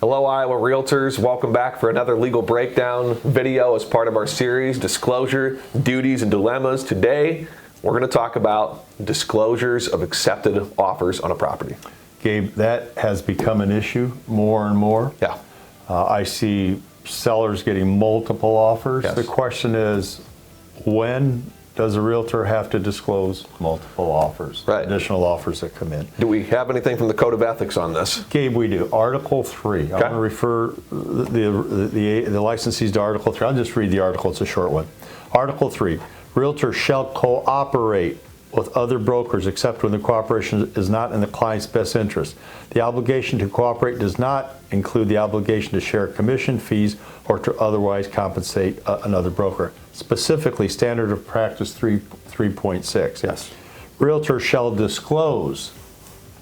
Hello, Iowa Realtors. Welcome back for another legal breakdown video as part of our series, Disclosure, Duties, and Dilemmas. Today, we're going to talk about disclosures of accepted offers on a property. Gabe, that has become an issue more and more. Yeah. I see sellers getting multiple offers. Yes. The question is, when does a realtor have to disclose multiple offers, right, additional offers that come in? Do we have anything from the Code of Ethics on this? Gabe, we do. Article 3. Okay. I'm going to refer the licensees to Article 3. I'll just read the article. It's a short one. Article 3. Realtors shall cooperate with other brokers except when the cooperation is not in the client's best interest. The obligation to cooperate does not include the obligation to share commission fees or to otherwise compensate another broker. Specifically, Standard of Practice 3.6. Yes. Realtors shall disclose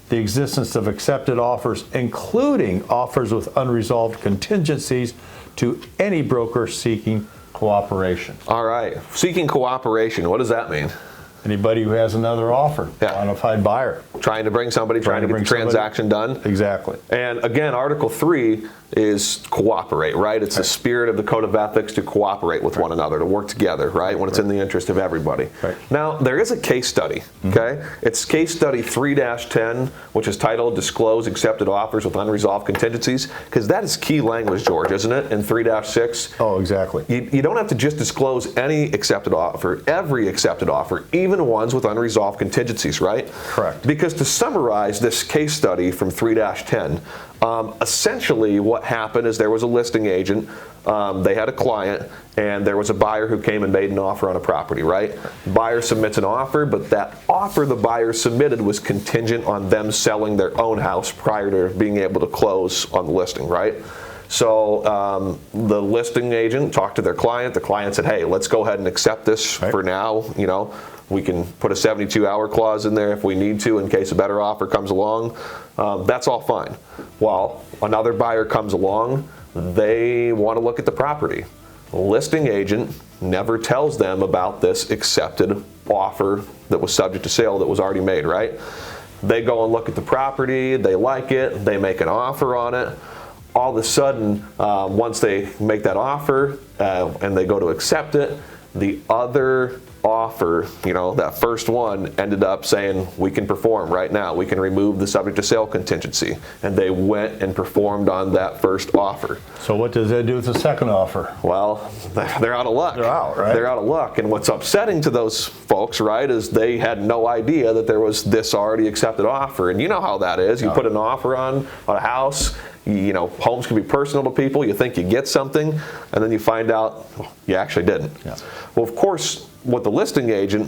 the existence of accepted offers, including offers with unresolved contingencies, to any broker seeking cooperation. All right. Seeking cooperation, what does that mean? Anybody who has another offer, bona fide buyer. Trying to bring somebody, trying to get the transaction done. Exactly. And again, Article 3 is cooperate, right? It's the spirit of the Code of Ethics to cooperate with one another, to work together, right? When it's in the interest of everybody. Right. Now, there is a case study, okay? It's case study 3-10, which is titled Disclose Accepted Offers with Unresolved Contingencies, because that is key language, George, isn't it? In 3-6. Oh, exactly. You don't have to just disclose any accepted offer, every accepted offer, even ones with unresolved contingencies, right? Correct. Because to summarize this case study from 3-10, essentially what happened is there was a listing agent, they had a client, and there was a buyer who came and made an offer on a property, right? Buyer submits an offer, but that offer the buyer submitted was contingent on them selling their own house prior to being able to close on the listing, right? So the listing agent talked to their client. The client said, hey, let's go ahead and accept this for now. You know, we can put a 72-hour clause in there if we need to in case a better offer comes along. That's all fine. Well, another buyer comes along. They want to look at the property. The listing agent never tells them about this accepted offer that was subject to sale that was already made, right? They go and look at the property. They like it. They make an offer on it. All of a sudden, once they make that offer and they go to accept it, the other offer, you know, that first one ended up saying, we can perform right now. We can remove the subject to sale contingency. And they went and performed on that first offer. So what does that do with the second offer? Well, they're out of luck. They're out, right? They're out of luck. And what's upsetting to those folks, right, is they had no idea that there was this already accepted offer. And you know how that is. You put an offer on a house. You know, homes can be personal to people. You think you get something, and then you find out you actually didn't. Yeah. Well, of course, what the listing agent,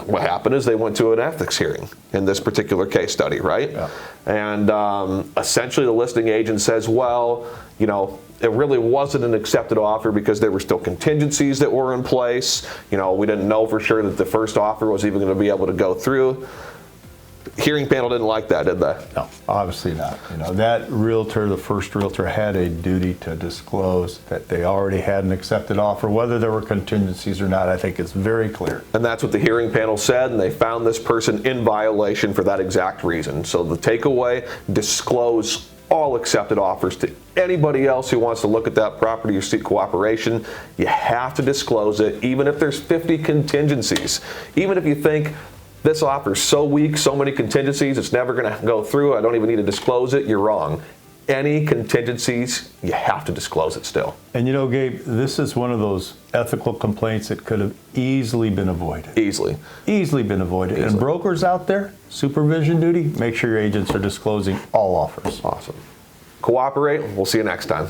what happened is they went to an ethics hearing in this particular case study, right? Yeah. And essentially the listing agent says, well, you know, it really wasn't an accepted offer because there were still contingencies that were in place. You know, we didn't know for sure that the first offer was even going to be able to go through. Hearing panel didn't like that, did they? No, obviously not. You know, that realtor, the first realtor, had a duty to disclose that they already had an accepted offer, whether there were contingencies or not. I think it's very clear. And that's what the hearing panel said, and they found this person in violation for that exact reason. So the takeaway, disclose all accepted offers to anybody else who wants to look at that property or seek cooperation. You have to disclose it, even if there's 50 contingencies. Even if you think, this offer is so weak, so many contingencies, it's never going to go through, I don't even need to disclose it, you're wrong. Any contingencies, you have to disclose it still. And you know, Gabe, this is one of those ethical complaints that could have easily been avoided. Easily. Easily been avoided. Easily. And brokers out there, supervision duty, make sure your agents are disclosing all offers. Awesome. Cooperate. We'll see you next time.